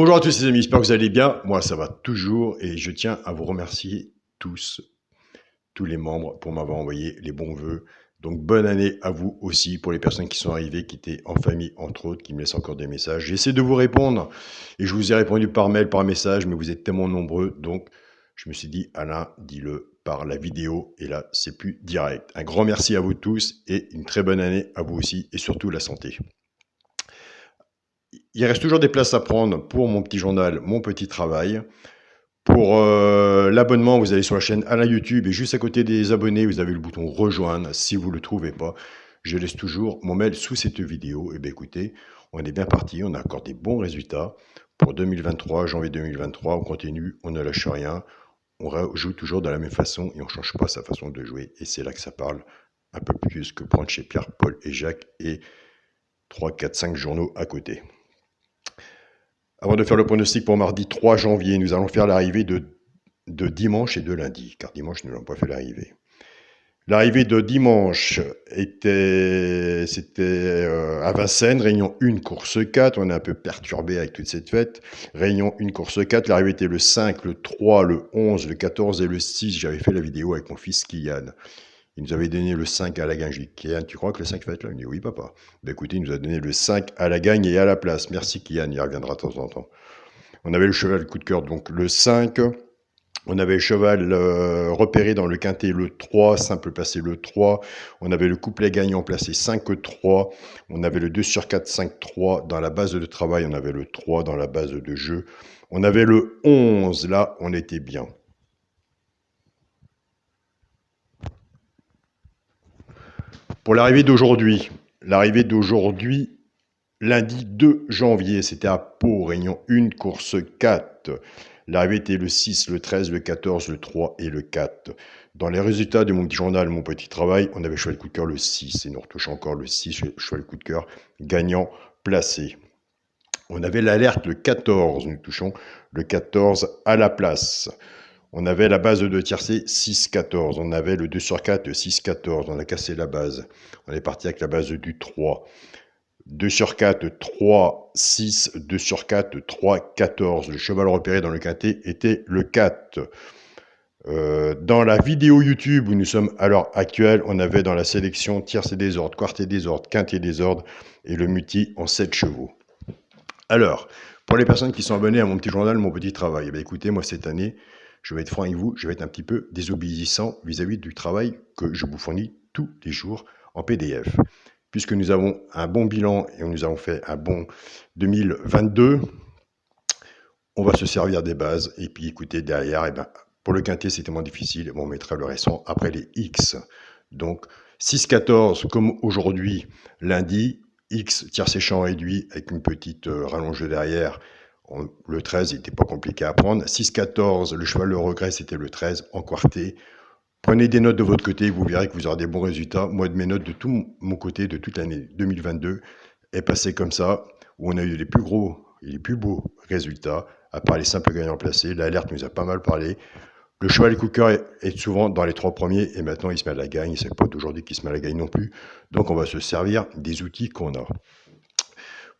Bonjour à tous les amis, j'espère que vous allez bien. Moi, ça va toujours et je tiens à vous remercier tous les membres pour m'avoir envoyé les bons vœux. Donc, bonne année à vous aussi pour les personnes qui sont arrivées, qui étaient en famille, entre autres, qui me laissent encore des messages. J'essaie de vous répondre et je vous ai répondu par mail, par message, mais vous êtes tellement nombreux. Donc, je me suis dit, Alain, dis-le par la vidéo et là, c'est plus direct. Un grand merci à vous tous et une très bonne année à vous aussi et surtout la santé. Il reste toujours des places à prendre pour mon petit journal, mon petit travail. Pour l'abonnement, vous allez sur la chaîne Alain YouTube et juste à côté des abonnés, vous avez le bouton rejoindre. Si vous ne le trouvez pas, je laisse toujours mon mail sous cette vidéo. Et bien écoutez, on est bien parti, on a encore des bons résultats. Pour 2023, janvier 2023, on continue, on ne lâche rien. On joue toujours de la même façon et on ne change pas sa façon de jouer. Et c'est là que ça parle un peu plus que prendre chez Pierre, Paul et Jacques et 3, 4, 5 journaux à côté. Avant de faire le pronostic pour mardi 3 janvier, nous allons faire l'arrivée de dimanche et de lundi, car dimanche, nous n'avons pas fait l'arrivée. L'arrivée de dimanche c'était à Vincennes, réunion 1, course 4. On est un peu perturbé avec toute cette fête. Réunion 1, course 4. L'arrivée était le 5, le 3, le 11, le 14 et le 6. J'avais fait la vidéo avec mon fils Kylian. Il nous avait donné le 5 à la gagne. J'ai dit, Kylian, tu crois que le 5 va être là? Il me dit, oui, papa. Ben, écoutez, il nous a donné le 5 à la gagne et à la place. Merci, Kylian, il reviendra de temps en temps. On avait le cheval coup de cœur, donc le 5. On avait le cheval repéré dans le quintet le 3, simple placé le 3. On avait le couplet gagnant placé 5-3. On avait le 2 sur 4, 5-3. Dans la base de travail, on avait le 3 dans la base de jeu. On avait le 11, là, on était bien. Pour l'arrivée d'aujourd'hui, lundi 2 janvier, c'était à Pau, réunion 1, course 4. L'arrivée était le 6, le 13, le 14, le 3 et le 4. Dans les résultats de mon petit journal, mon petit travail, on avait cheval coup de cœur le 6 et nous retouchons encore le 6, cheval coup de cœur gagnant placé. On avait l'alerte le 14, nous touchons le 14 à la place. On avait la base de tiercé 6-14. On avait le 2 sur 4, 6-14. On a cassé la base. On est parti avec la base du 3. 2 sur 4, 3, 6, 2 sur 4, 3, 14. Le cheval repéré dans le quintet était le 4. Dans la vidéo YouTube où nous sommes à l'heure actuelle, on avait dans la sélection tiercé désordre, quartet désordre, quintet désordre et le multi en 7 chevaux. Alors, pour les personnes qui sont abonnées à mon petit journal, mon petit travail, eh bien, écoutez, moi cette année, je vais être franc avec vous, je vais être un petit peu désobéissant vis-à-vis du travail que je vous fournis tous les jours en PDF. Puisque nous avons un bon bilan et nous avons fait un bon 2022, on va se servir des bases. Et puis écoutez, derrière, eh ben, pour le quintet, c'était moins difficile. On mettra le restant après les X. Donc 6-14, comme aujourd'hui, lundi, X, tiercé champ réduit avec une petite rallonge derrière. Le 13 n'était pas compliqué à prendre. 6-14, le cheval le regret, c'était le 13 en quarté. Prenez des notes de votre côté, vous verrez que vous aurez des bons résultats. Moi, de mes notes de tout mon côté, de toute l'année 2022, est passé comme ça, où on a eu les plus gros et les plus beaux résultats, à part les simples gagnants placés. L'alerte nous a pas mal parlé. Le cheval Cooker est souvent dans les 3 premiers, et maintenant il se met à la gagne. C'est pas d'aujourd'hui qu'il se met à la gagne non plus. Donc on va se servir des outils qu'on a.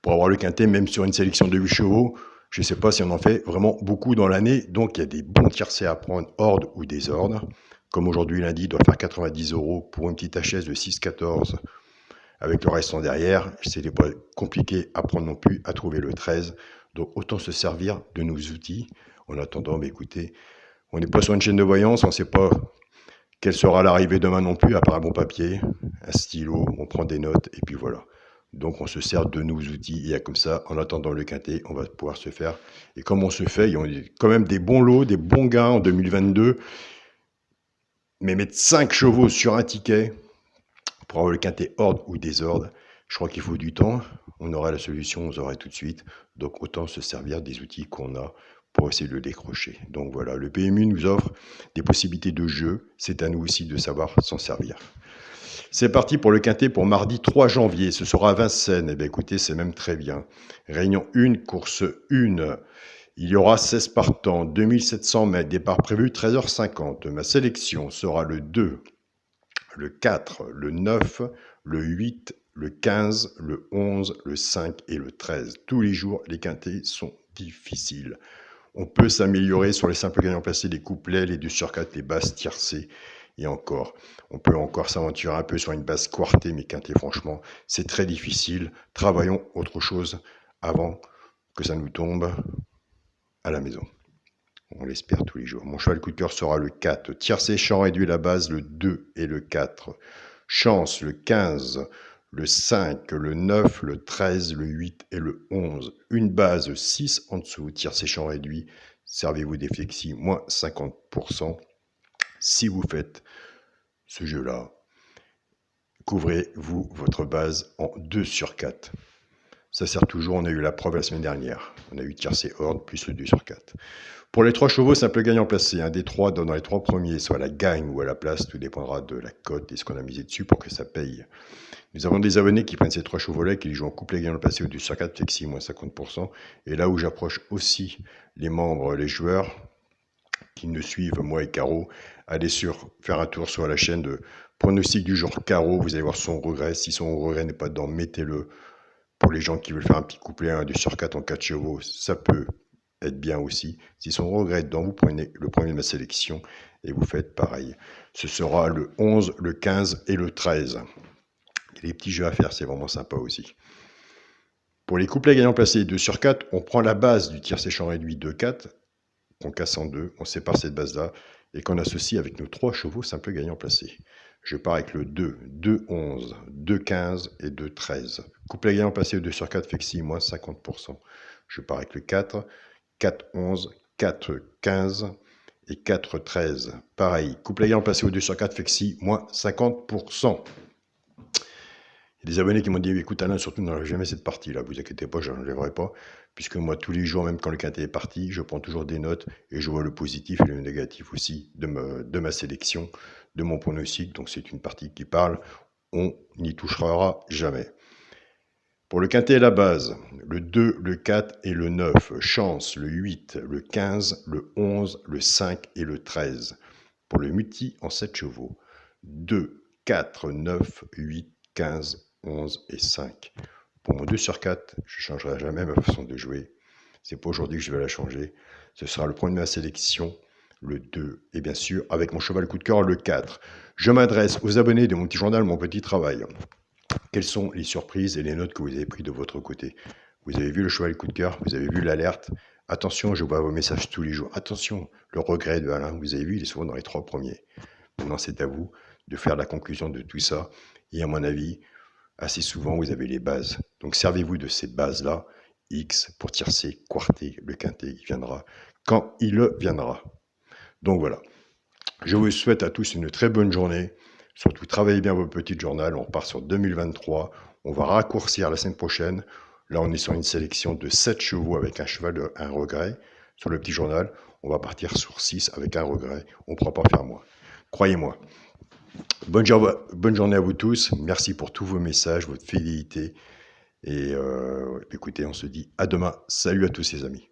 Pour avoir le quintet, même sur une sélection de 8 chevaux, je ne sais pas si on en fait vraiment beaucoup dans l'année. Donc il y a des bons tiercés à prendre, ordre ou désordre. Comme aujourd'hui, lundi, il doit faire 90 € pour une petite HS de 6-14 avec le restant derrière. C'est pas compliqué à prendre non plus, à trouver le 13. Donc autant se servir de nos outils. En attendant, mais écoutez, on n'est pas sur une chaîne de voyance, on ne sait pas quelle sera l'arrivée demain non plus, à part un bon papier, un stylo, on prend des notes et puis voilà. Donc on se sert de nos outils et comme ça, en attendant le quintet, on va pouvoir se faire. Et comme on se fait, il y a quand même des bons lots, des bons gains en 2022. Mais mettre 5 chevaux sur un ticket pour avoir le quintet ordre ou désordre, je crois qu'il faut du temps. On aura la solution, on aura tout de suite. Donc autant se servir des outils qu'on a pour essayer de le décrocher. Donc voilà, le PMU nous offre des possibilités de jeu. C'est à nous aussi de savoir s'en servir. C'est parti pour le quintet pour mardi 3 janvier. Ce sera à Vincennes. Eh bien écoutez, c'est même très bien. Réunion 1, course 1. Il y aura 16 partants, 2700 mètres, départ prévu 13h50. Ma sélection sera le 2, le 4, le 9, le 8, le 15, le 11, le 5 et le 13. Tous les jours, les quintets sont difficile. On peut s'améliorer sur les simples gagnants placés, les couplets, les 2 sur 4, les basses tiercées et encore. On peut encore s'aventurer un peu sur une basse quartée, mais quintée, franchement, c'est très difficile. Travaillons autre chose avant que ça nous tombe à la maison. On l'espère tous les jours. Mon cheval coup de cœur sera le 4. Tiercé, chant réduit, la base, le 2 et le 4. Chance, le 15, le 5, le 9, le 13, le 8 et le 11. Une base 6 en dessous, tiercé, chant réduit. Servez-vous des flexis, moins 50%. Si vous faites ce jeu-là, couvrez-vous votre base en 2 sur 4. Ça sert toujours, on a eu la preuve la semaine dernière. On a eu tiercé horde plus le 2 sur 4. Pour les 3 chevaux, simple gagnant placé. Un des 3 dans les 3 premiers, soit à la gagne ou à la place, tout dépendra de la cote et ce qu'on a misé dessus pour que ça paye. Nous avons des abonnés qui prennent ces 3 chevaux-là, qui les jouent en couplet gagnant placé au 2 sur 4, flexi, moins 50%. Et là où j'approche aussi les membres, les joueurs qui nous suivent, moi et Caro, allez faire un tour sur la chaîne de pronostic du jour Caro. Vous allez voir son regret. Si son regret n'est pas dedans, mettez-le. Pour les gens qui veulent faire un petit couplet, un 2 sur 4 en 4 chevaux, ça peut être bien aussi. Si son regret est dedans, vous prenez le premier de ma sélection et vous faites pareil. Ce sera le 11, le 15 et le 13. Il y a des petits jeux à faire, c'est vraiment sympa aussi. Pour les couplets gagnants placés 2 sur 4, on prend la base du tiercé champ réduit 2-4, qu'on casse en deux, on sépare cette base-là et qu'on associe avec nos 3 chevaux simples gagnants placés. Je pars avec le 2, 2-11, 2-15 et 2-13. Couplet gagnant placé 2 sur 4, flexi, moins 50%. Je pars avec le 4, 4-11, 4-15 et 4-13. Pareil, couplet gagnant placé au 2 sur 4, flexi, moins 50%. Il y a des abonnés qui m'ont dit, écoute Alain, surtout n'enlève jamais cette partie-là, vous inquiétez pas, je n'enlèverai pas, puisque moi, tous les jours, même quand le quintet est parti, je prends toujours des notes et je vois le positif et le négatif aussi de ma sélection, de mon pronostic, donc c'est une partie qui parle, on n'y touchera jamais. Pour le quintet et la base, le 2, le 4 et le 9, chance, le 8, le 15, le 11, le 5 et le 13. Pour le multi en 7 chevaux, 2, 4, 9, 8, 15, 11 et 5. Pour mon 2 sur 4, je ne changerai jamais ma façon de jouer. C'est pas aujourd'hui que je vais la changer. Ce sera le premier de ma sélection, le 2. Et bien sûr, avec mon cheval coup de cœur, le 4. Je m'adresse aux abonnés de mon petit journal, mon petit travail. Quelles sont les surprises et les notes que vous avez prises de votre côté? Vous avez vu le cheval coup de cœur, vous avez vu l'alerte. Attention, je vois vos messages tous les jours. Attention, le regret de Alain, vous avez vu, il est souvent dans les 3 premiers. Maintenant, c'est à vous de faire la conclusion de tout ça. Et à mon avis, assez souvent, vous avez les bases. Donc, servez-vous de ces bases-là. X pour tiercé, quarté, le quintet, il viendra quand il viendra. Donc, voilà. Je vous souhaite à tous une très bonne journée. Surtout, travaillez bien vos petites journaux. On repart sur 2023. On va raccourcir la semaine prochaine. Là, on est sur une sélection de 7 chevaux avec un cheval de un regret. Sur le petit journal, on va partir sur 6 avec un regret. On ne pourra pas faire moins. Croyez-moi. Bonne journée à vous tous. Merci pour tous vos messages, votre fidélité. Et écoutez, on se dit à demain. Salut à tous les amis.